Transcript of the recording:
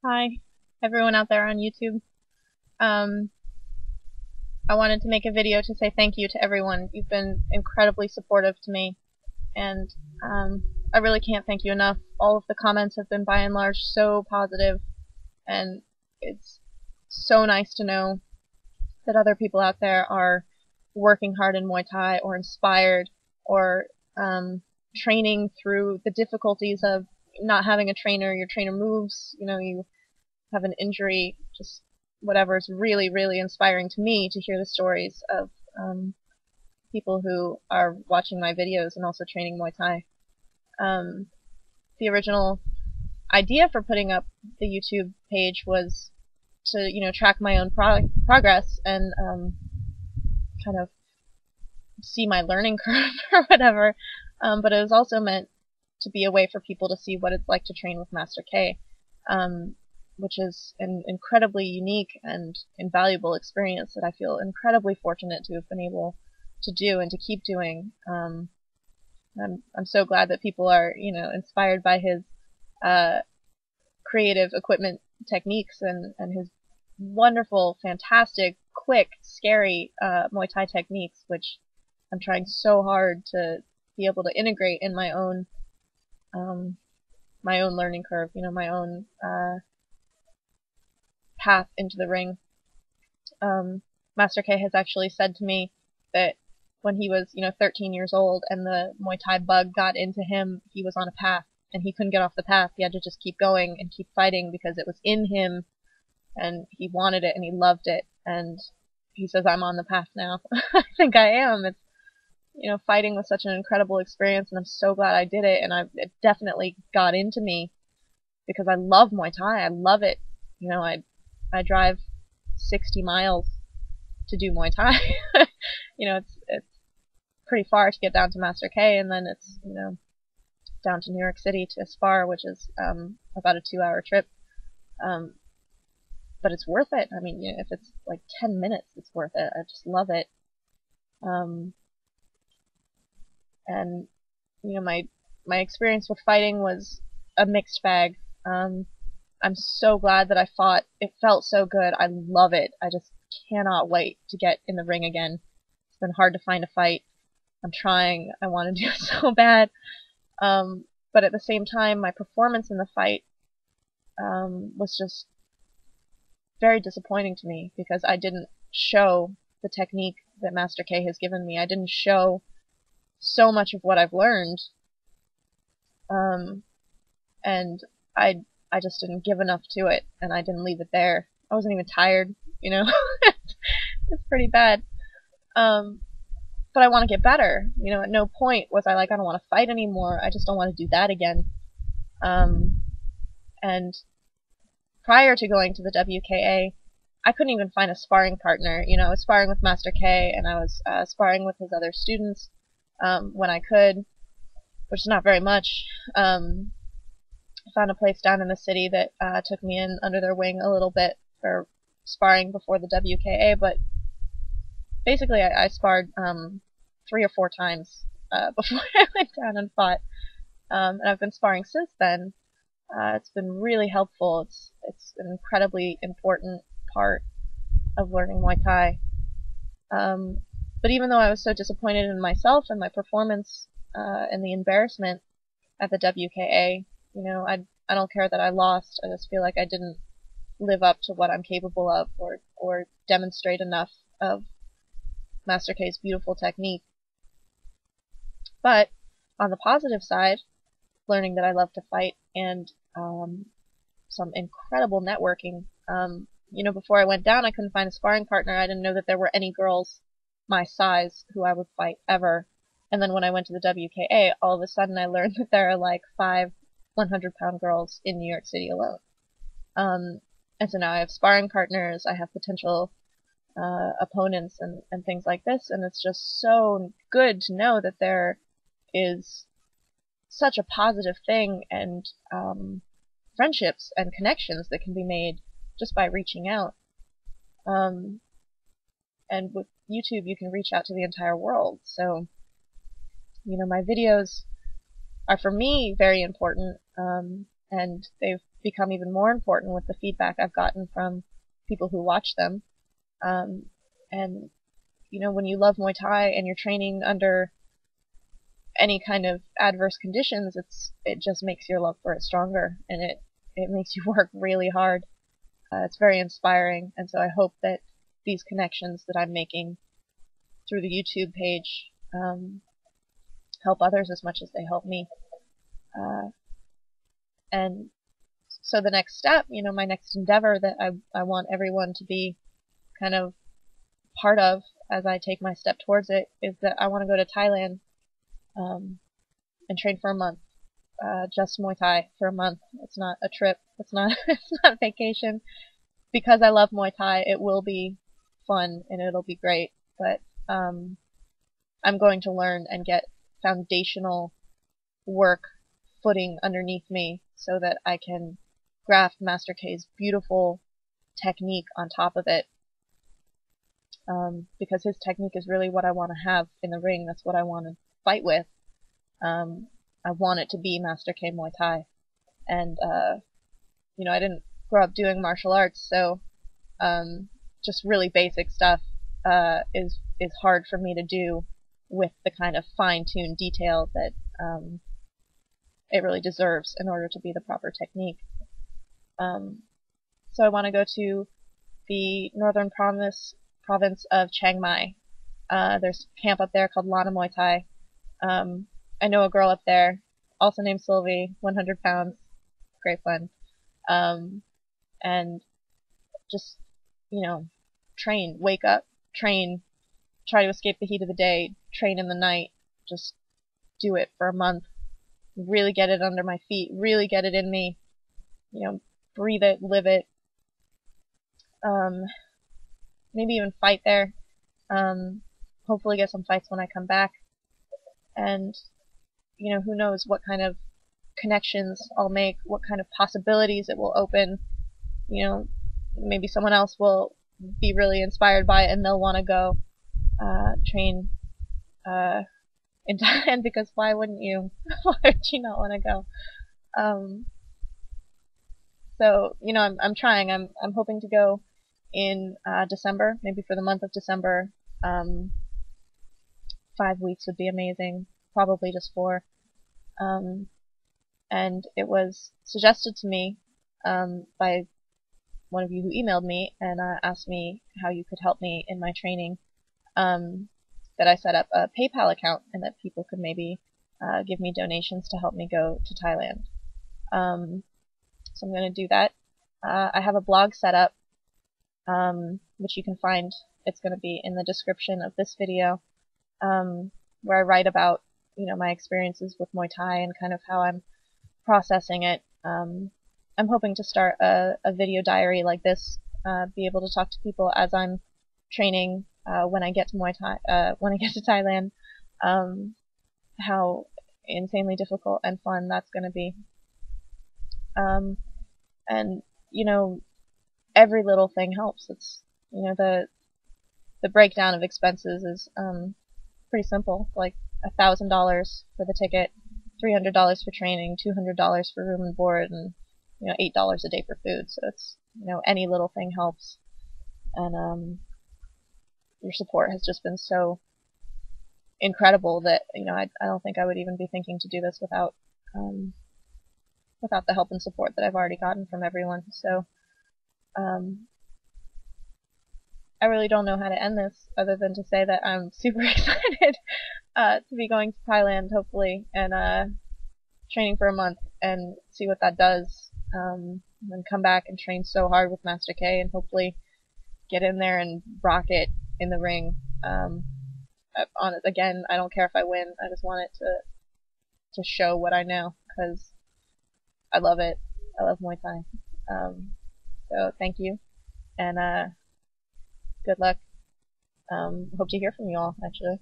Hi, everyone out there on YouTube. Um, I wanted to make a video to say thank you to everyone. You've been incredibly supportive to me, and I really can't thank you enough. All of the comments have been by and large so positive, and it's so nice to know that other people out there are working hard in Muay Thai or inspired or training through the difficulties of not having a trainer. Your trainer moves, you have an injury, just whatever. Is really, really inspiring to me to hear the stories of people who are watching my videos and also training Muay Thai. Um, the original idea for putting up the YouTube page was to, track my own progress and kind of see my learning curve or whatever. But it was also meant to be a way for people to see what it's like to train with Master K. Which is an incredibly unique and invaluable experience that I feel incredibly fortunate to have been able to do and to keep doing. I'm so glad that people are, inspired by his creative equipment techniques and his wonderful, fantastic, quick, scary Muay Thai techniques, which I'm trying so hard to be able to integrate in my own learning curve, my own path into the ring. Master K has actually said to me that when he was, 13 years old and the Muay Thai bug got into him, he was on a path and he couldn't get off the path. He had to just keep going and keep fighting because it was in him and he wanted it and he loved it. And he says, I'm on the path now. I think I am. It's, fighting was such an incredible experience and I'm so glad I did it. And it definitely got into me because I love Muay Thai. I love it. I drive 60 miles to do Muay Thai. It's pretty far to get down to Master K, and then it's down to New York City to spar, which is about a 2-hour trip. But it's worth it. I mean, if it's like 10 minutes, it's worth it. I just love it. And my experience with fighting was a mixed bag. I'm so glad that I fought. It felt so good. I love it. I just cannot wait to get in the ring again. It's been hard to find a fight. I'm trying. I want to do it so bad. But at the same time, my performance in the fight was just very disappointing to me because I didn't show the technique that Master K has given me. I didn't show so much of what I've learned. And I just didn't give enough to it, and I didn't leave it there. I wasn't even tired, It's pretty bad. But I want to get better. At no point was I like, I don't want to fight anymore. I just don't want to do that again. And prior to going to the WKA, I couldn't even find a sparring partner. I was sparring with Master K, and I was sparring with his other students when I could, which is not very much. I found a place down in the city that took me in under their wing a little bit for sparring before the WKA, but basically I sparred 3 or 4 times before I went down and fought, and I've been sparring since then. It's been really helpful. It's an incredibly important part of learning Muay Thai. But even though I was so disappointed in myself and my performance and the embarrassment at the WKA, I don't care that I lost. I just feel like I didn't live up to what I'm capable of or demonstrate enough of Master K's beautiful technique. But on the positive side, learning that I love to fight and some incredible networking. Before I went down, I couldn't find a sparring partner. I didn't know that there were any girls my size who I would fight ever. And then when I went to the WKA, all of a sudden I learned that there are like 5 100-pound girls in New York City alone. And so now I have sparring partners, I have potential opponents and things like this, and it's just so good to know that there is such a positive thing and friendships and connections that can be made just by reaching out. And with YouTube, you can reach out to the entire world. So, my videos are for me very important, and they've become even more important with the feedback I've gotten from people who watch them. And you know, when you love Muay Thai and you're training under any kind of adverse conditions, it just makes your love for it stronger, and it makes you work really hard. It's very inspiring, and so I hope that these connections that I'm making through the YouTube page help others as much as they help me. And so the next step, you know, my next endeavor that I want everyone to be kind of part of as I take my step towards it is that I want to go to Thailand and train for a month. Just Muay Thai for a month. It's not a trip. It's not it's not vacation. Because I love Muay Thai, it will be fun and it'll be great. But I'm going to learn and get foundational work footing underneath me so that I can graft Master K's beautiful technique on top of it. Because his technique is really what I want to have in the ring. That's what I want to fight with. I want it to be Master K Muay Thai. And, you know, I didn't grow up doing martial arts, so just really basic stuff is hard for me to do with the kind of fine-tuned detail that it really deserves in order to be the proper technique. So I want to go to the northern province of Chiang Mai. There's a camp up there called Lana Muay Thai. I know a girl up there, also named Sylvie, 100 pounds, great fun. And just, you know, train, wake up, train, try to escape the heat of the day, train in the night, just do it for a month, really get it under my feet, really get it in me, you know, breathe it, live it, maybe even fight there, hopefully get some fights when I come back, and, you know, who knows what kind of connections I'll make, what kind of possibilities it will open. You know, maybe someone else will be really inspired by it and they'll want to go train in Thailand, because why wouldn't you? Why would you not want to go? So, you know, I'm trying. I'm hoping to go in December, maybe for the month of December. 5 weeks would be amazing. Probably just 4. And it was suggested to me by one of you who emailed me and asked me how you could help me in my training, that I set up a PayPal account and that people could maybe give me donations to help me go to Thailand. So I'm going to do that. I have a blog set up, which you can find. It's going to be in the description of this video, where I write about, you know, my experiences with Muay Thai and kind of how I'm processing it. I'm hoping to start a video diary like this, be able to talk to people as I'm training when I get to Muay Thai, when I get to Thailand, how insanely difficult and fun that's going to be. And, you know, every little thing helps. It's, you know, the breakdown of expenses is pretty simple, like $1,000 for the ticket, $300 for training, $200 for room and board, and, you know, $8 a day for food. So it's, you know, any little thing helps. And your support has just been so incredible that, you know, I don't think I would even be thinking to do this without the help and support that I've already gotten from everyone. So I really don't know how to end this other than to say that I'm super excited to be going to Thailand, hopefully, and training for a month and see what that does. And come back and train so hard with Master K and hopefully get in there and rock it in the ring. Again, I don't care if I win. I just want it to show what I know, because I love it. I love Muay Thai. So thank you, and good luck. Hope to hear from you all, actually.